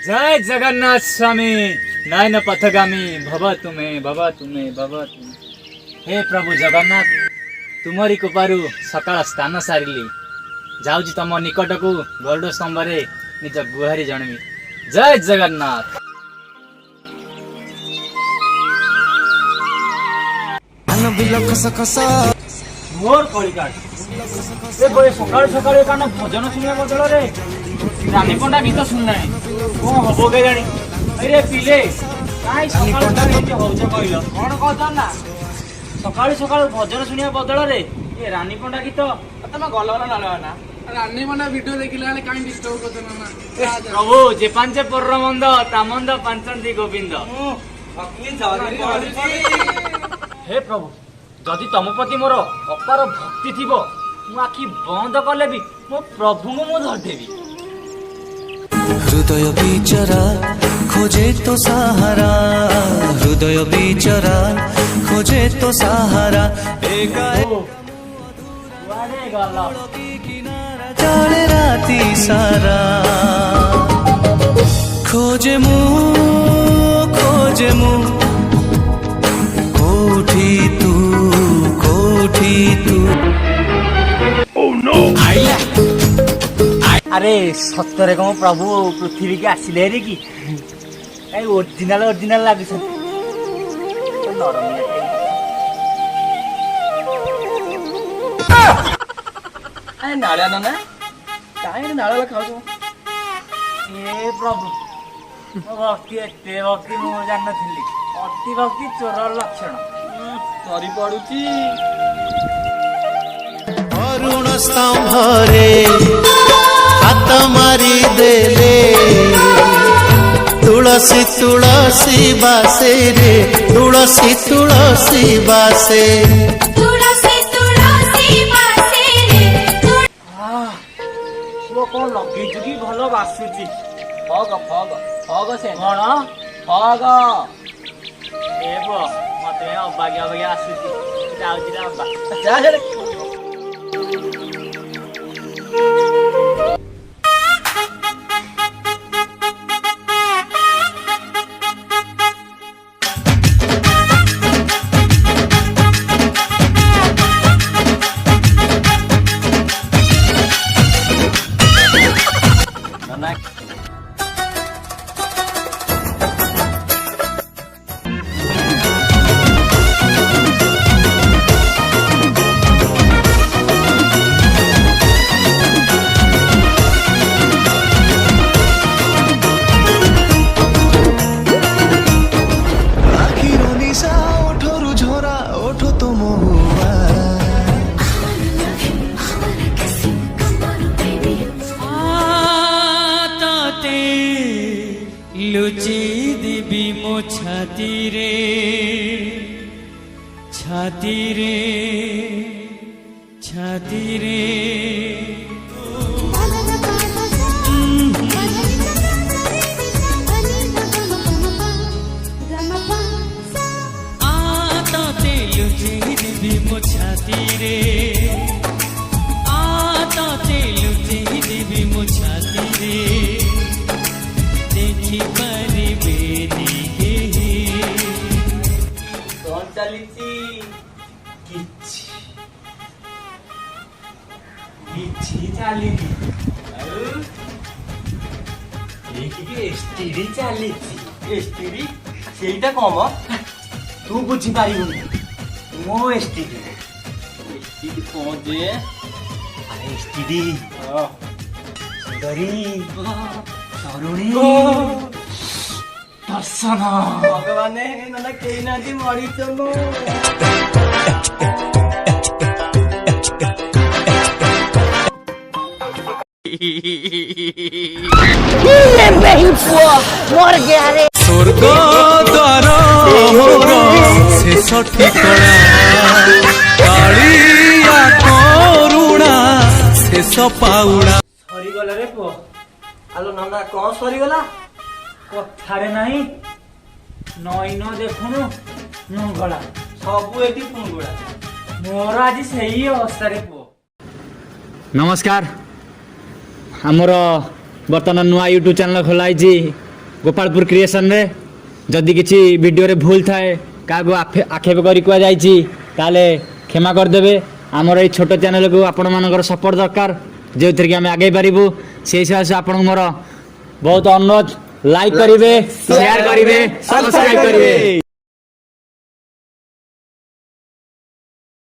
जय जगन्नाथ स्वामी नयन पथगामी भव तुम्हें हे प्रभु जगन्नाथ तुमरी कृपारू सकाळ स्थान सारिली जाऊँ तम निकट को गरुड़ स्तंभरे निज गुहारी जनमी। जय जगन्नाथ। मोर कलिकाट सकाल सकाल कान भजन शुणा बदल रानी पंडा गीत शुणना कौन हम के जानी अरे पिले कहल कौन कह ना सकाल सकाल भजन शुणा बदल ये रानी पंडा गीत तुम गल ना रानी पंडा वीडियो देखिला कहीं डिस्टर्ब करते ना प्रभु जे पांचे पर्र मंद तामंद पांचंती गोविंद। हे प्रभु जदि तम प्रति मोर अपार भक्ति थी मु आखि बंद कले भी मो प्रभु को धरदेवी। हृदय बिचरा खोजे तो सहारा हृदय बिचरा खोजे तो सहारा चले राती सारा खोजे मु कोठी तू oh, no. अरे सत्तरे कम प्रभु पृथ्वी के आसिले रे कि ओरिजिनल लगे नाड़ा ना कहीं नाड़ा खाऊ ए प्रभु भक्ति एते भक्ति मु जान थी अति भक्ति चोर लक्षण सरी पड़ुची अरुण स्तंभरे हाथ मारी देले तुलसी तुलसी बासे रे तुलसी बासे वो कौन लगे कि भल बासुची फग से कौन फग ए मत अबाग्या आसुची जाऊँ लुची दिबी मो छाती रे आते लुची दिबी मो छाती रे आते लुची दिबी मो छाती रे देखी परिबेनी कौन चलीची किछि चलीची एसटीडी चलीची एसटीडी सेटा कम तू बुझी पारिबुनी मो एसटीडी कौन जे अरे एसटीडी सुंदरी तरुणी दर्शन भगवान ना कहीं ना मरी चलो मर गया रे स्वर्ग द्वार शेष ठिकଣା कालिया करुणा शेष पाउणा सरीगला रे पुओ आलो नाना कौन सरीगला कथारे नहीं नई न देखुनु मुंगला सबु एटी पुंगुड़ा मोर आज सही अवस्था रे पुओ। नमस्कार आमर बर्तमान नुआ यूट्यूब चैनल खोलाई गोपालपुर क्रिएशन रे जदि किसी वीडियो रे भूल थाए क्या आक्षेप करी कुआ जाइछि ताले क्षमा कर देबे। आमर ये छोट चैनल को आपण मानकर सपोर्ट दरकार जो थी कि आम आगे पारिबु से हिसाब से आपण मोर बहुत अनुरोध लाइक करिवे शेयर करिवे सब्सक्राइब करिवे।